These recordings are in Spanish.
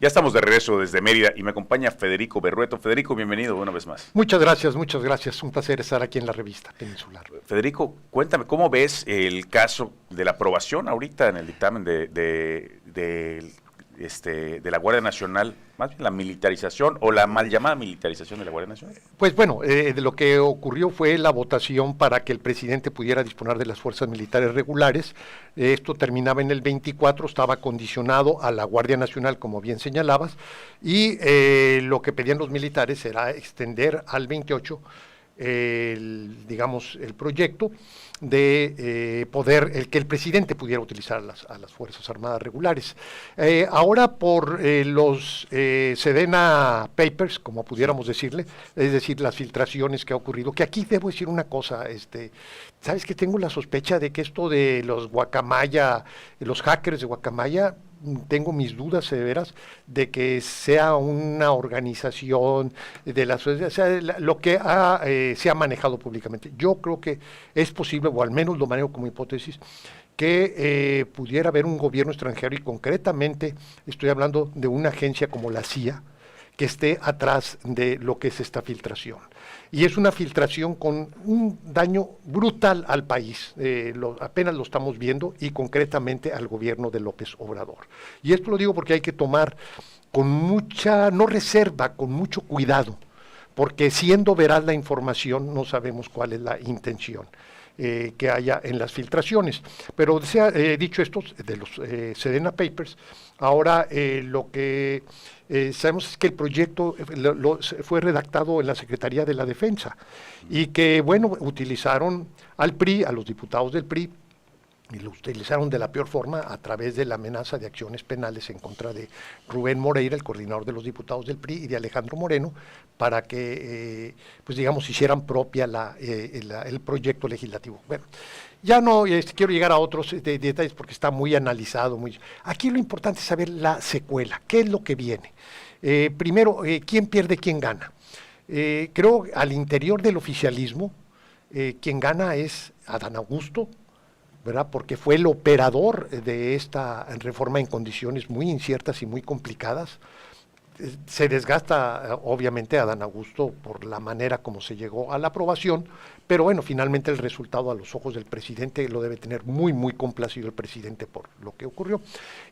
Ya estamos de regreso desde Mérida y me acompaña Federico Berrueto. Federico, bienvenido una vez más. Muchas gracias, muchas gracias. Un placer estar aquí en la revista Peninsular. Federico, cuéntame, ¿cómo ves el caso de la aprobación ahorita en el dictamen de la Guardia Nacional, más bien la militarización o la mal llamada militarización de la Guardia Nacional? Pues bueno, de lo que ocurrió fue la votación para que el presidente pudiera disponer de las fuerzas militares regulares. Esto terminaba en el 24, estaba condicionado a la Guardia Nacional, como bien señalabas, y lo que pedían los militares era extender al 28 el proyecto de que el presidente pudiera utilizar a las Fuerzas Armadas regulares. Ahora por los Sedena Papers, como pudiéramos decirle, es decir, las filtraciones que ha ocurrido, que aquí debo decir una cosa, sabes que tengo la sospecha de que esto de los Guacamaya, los hackers de Guacamaya, tengo mis dudas severas de que sea una organización de la sociedad, o sea, lo que se ha manejado públicamente. Yo creo que es posible, o al menos lo manejo como hipótesis, que pudiera haber un gobierno extranjero, y concretamente estoy hablando de una agencia como la CIA, que esté atrás de lo que es esta filtración. Y es una filtración con un daño brutal al país, apenas lo estamos viendo, y concretamente al gobierno de López Obrador. Y esto lo digo porque hay que tomar con mucha, no reserva, con mucho cuidado, porque siendo veraz la información, no sabemos cuál es la intención que haya en las filtraciones. Pero dicho esto, de los Sedena Papers, ahora lo que sabemos es que el proyecto fue redactado en la Secretaría de la Defensa y que, bueno, utilizaron al PRI, a los diputados del PRI, y lo utilizaron de la peor forma a través de la amenaza de acciones penales en contra de Rubén Moreira, el coordinador de los diputados del PRI, y de Alejandro Moreno, para que, pues digamos, hicieran propia el proyecto legislativo. Bueno, ya no quiero llegar a otros detalles porque está muy analizado. Aquí lo importante es saber la secuela, qué es lo que viene. Primero, ¿quién pierde, quién gana? Creo al interior del oficialismo, quien gana es Adán Augusto, ¿verdad? Porque fue el operador de esta reforma en condiciones muy inciertas y muy complicadas. Se desgasta obviamente Adán Augusto por la manera como se llegó a la aprobación, pero bueno, finalmente el resultado a los ojos del presidente lo debe tener muy, muy complacido el presidente por lo que ocurrió.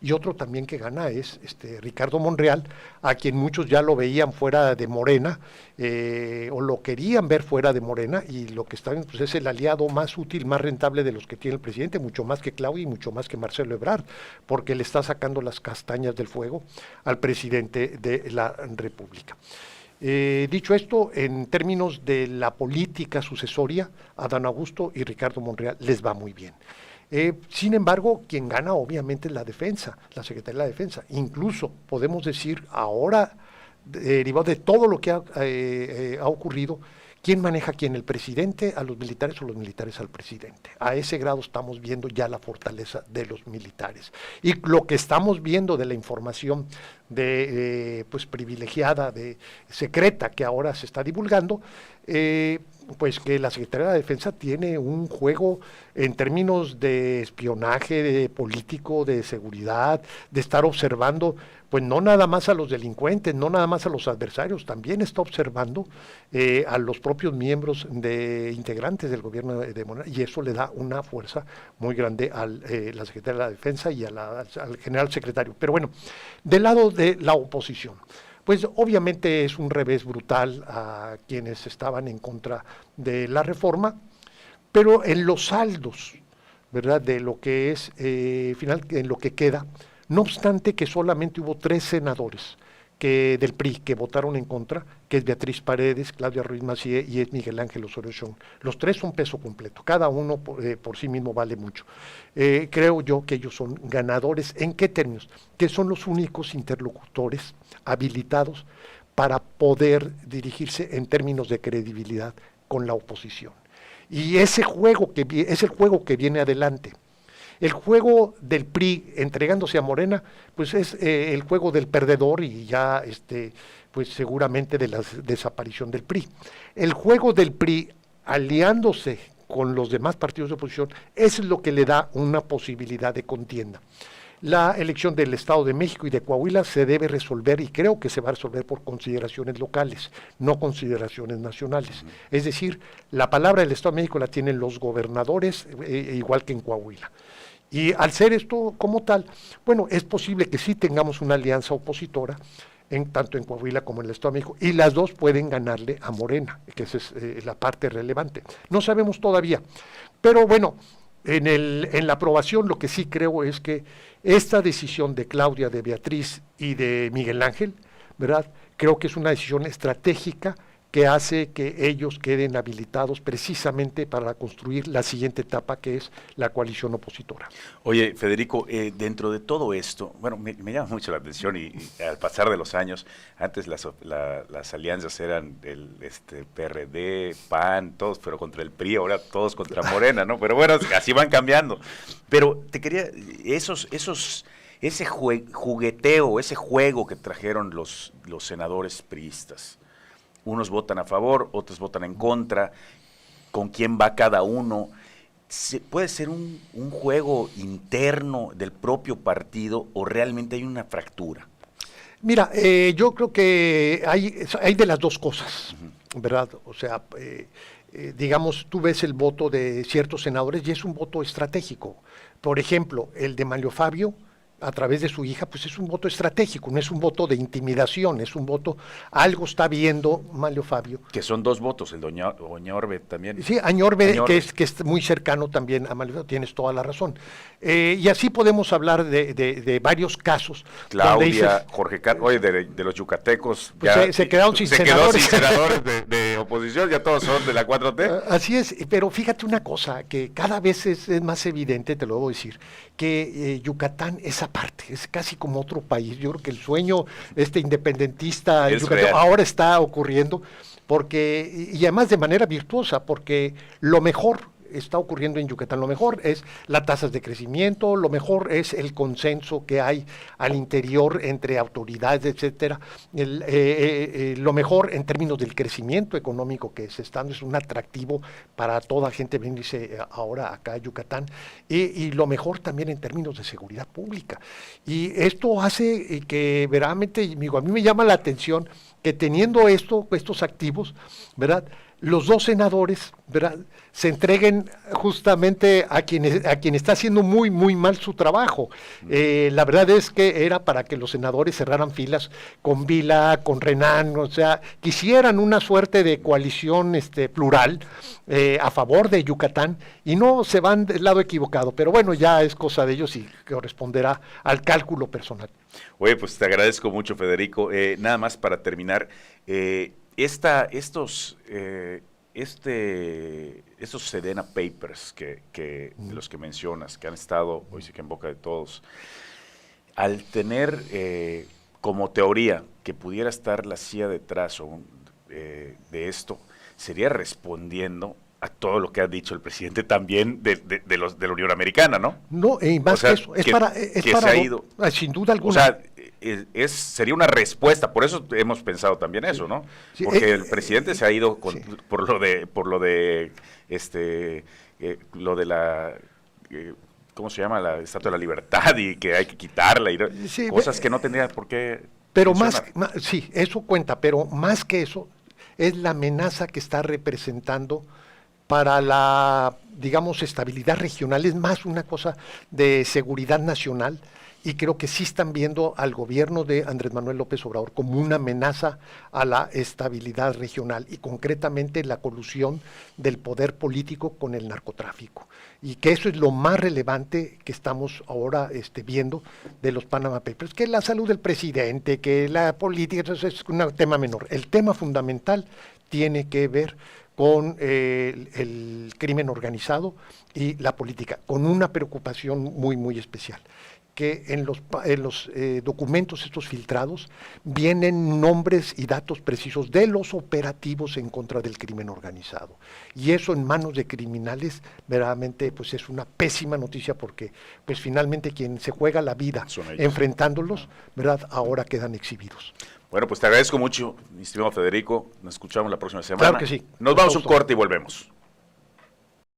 Y otro también que gana es Ricardo Monreal, a quien muchos ya lo veían fuera de Morena, o lo querían ver fuera de Morena, y lo que está pues, es el aliado más útil, más rentable de los que tiene el presidente, mucho más que Claudia y mucho más que Marcelo Ebrard, porque le está sacando las castañas del fuego al presidente de la República. Dicho esto, en términos de la política sucesoria, Adán Augusto y Ricardo Monreal les va muy bien. Sin embargo, quien gana obviamente es la defensa, la Secretaría de la Defensa. Incluso podemos decir ahora, derivado de todo lo que ha ocurrido, ¿quién maneja a quién? ¿El presidente a los militares o los militares al presidente? A ese grado estamos viendo ya la fortaleza de los militares. Y lo que estamos viendo de la información pues privilegiada, secreta, que ahora se está divulgando, pues que la Secretaría de la Defensa tiene un juego en términos de espionaje, de político, de seguridad, de estar observando, pues no nada más a los delincuentes, no nada más a los adversarios, también está observando a los propios miembros integrantes del gobierno de Morena, y eso le da una fuerza muy grande a la Secretaría de la Defensa y al general secretario. Pero bueno, del lado de la oposición, pues obviamente es un revés brutal a quienes estaban en contra de la reforma, pero en los saldos, ¿verdad?, de lo que es final, en lo que queda, no obstante que solamente hubo 3 senadores del PRI que votaron en contra, que es Beatriz Paredes, Claudia Ruiz Massieu y es Miguel Ángel Osorio Chong. Los 3 son peso completo, cada uno por sí mismo vale mucho. Creo yo que ellos son ganadores. ¿En qué términos? Que son los únicos interlocutores habilitados para poder dirigirse en términos de credibilidad con la oposición. Y ese juego es el juego que viene adelante. El juego del PRI entregándose a Morena, pues es el juego del perdedor y ya pues seguramente de la desaparición del PRI. El juego del PRI aliándose con los demás partidos de oposición es lo que le da una posibilidad de contienda. La elección del Estado de México y de Coahuila se debe resolver, y creo que se va a resolver por consideraciones locales, no consideraciones nacionales. Es decir, la palabra del Estado de México la tienen los gobernadores, igual que en Coahuila. Y al ser esto como tal, bueno, es posible que sí tengamos una alianza opositora, tanto en Coahuila como en el Estado de México, y las dos pueden ganarle a Morena, que esa es la parte relevante. No sabemos todavía, pero bueno, en la aprobación lo que sí creo es que esta decisión de Claudia, de Beatriz y de Miguel Ángel, ¿verdad? Creo que es una decisión estratégica que hace que ellos queden habilitados precisamente para construir la siguiente etapa, que es la coalición opositora. Oye, Federico, dentro de todo esto, bueno, me llama mucho la atención y al pasar de los años, antes las alianzas eran el PRD, PAN, todos, pero contra el PRI, ahora todos contra Morena, ¿no? Pero bueno, así van cambiando. Pero te quería, ese jugueteo, ese juego que trajeron los senadores priistas, unos votan a favor, otros votan en contra, con quién va cada uno. ¿Puede ser un juego interno del propio partido o realmente hay una fractura? Mira, yo creo que hay de las dos cosas, ¿verdad? O sea, digamos, tú ves el voto de ciertos senadores y es un voto estratégico. Por ejemplo, el de Manlio Fabio, a través de su hija, pues es un voto estratégico, no es un voto de intimidación, es un voto, algo está viendo Manlio Fabio. Que son dos votos, el de Oñorbe también. Sí, Añorbe. Que es muy cercano también a Manlio Fabio, tienes toda la razón. Y así podemos hablar de varios casos. Claudia, Jorge Carlos, oye, de los yucatecos. Pues ya se quedaron sin senadores. Se quedó sin senadores de oposición, ya todos son de la 4T. Así es, pero fíjate una cosa, que cada vez es más evidente, te lo debo decir, que Yucatán es aparte, es casi como otro país. Yo creo que el sueño independentista en Yucatán ahora está ocurriendo, porque, y además de manera virtuosa, porque lo mejor está ocurriendo en Yucatán. Lo mejor es las tasas de crecimiento, lo mejor es el consenso que hay al interior entre autoridades, etcétera. Lo mejor en términos del crecimiento económico que se está dando, es un atractivo para toda gente venirse ahora acá a Yucatán, y lo mejor también en términos de seguridad pública. Y esto hace que verdaderamente, a mí me llama la atención que teniendo estos activos, ¿verdad?, los dos senadores, ¿verdad?, se entreguen justamente a quien está haciendo muy, muy mal su trabajo. La verdad es que era para que los senadores cerraran filas con Vila, con Renan, o sea, quisieran una suerte de coalición plural a favor de Yucatán, y no se van del lado equivocado, pero bueno, ya es cosa de ellos y corresponderá al cálculo personal. Oye, pues te agradezco mucho, Federico. Nada más para terminar, estos Sedena Papers de los que mencionas, que han estado, hoy sí que en boca de todos, al tener como teoría que pudiera estar la CIA detrás de esto, sería respondiendo a todo lo que ha dicho el presidente también de la Unión Americana, ¿no? No, más, o sea, que eso, es para se ha ido, sin duda alguna. O sea, sería una respuesta, por eso hemos pensado también eso, ¿no? Sí, porque el presidente se ha ido por lo de la ¿cómo se llama? La Estatua de la Libertad, y que hay que quitarla, y cosas que no tendrían por qué. Pero sí, eso cuenta, pero más que eso, es la amenaza que está representando para la, digamos, estabilidad regional. Es más una cosa de seguridad nacional, y creo que sí están viendo al gobierno de Andrés Manuel López Obrador como una amenaza a la estabilidad regional, y concretamente la colusión del poder político con el narcotráfico. Y que eso es lo más relevante que estamos ahora viendo de los Panama Papers, que la salud del presidente, que la política, eso es un tema menor. El tema fundamental tiene que ver con el crimen organizado y la política, con una preocupación muy, muy especial, que en los documentos estos filtrados vienen nombres y datos precisos de los operativos en contra del crimen organizado. Y eso en manos de criminales, verdaderamente, pues es una pésima noticia, porque pues finalmente quien se juega la vida enfrentándolos, ¿verdad?, ahora quedan exhibidos. Bueno, pues te agradezco mucho, mi estimado Federico. Nos escuchamos la próxima semana. Claro que sí. Nos vamos a un corte y volvemos.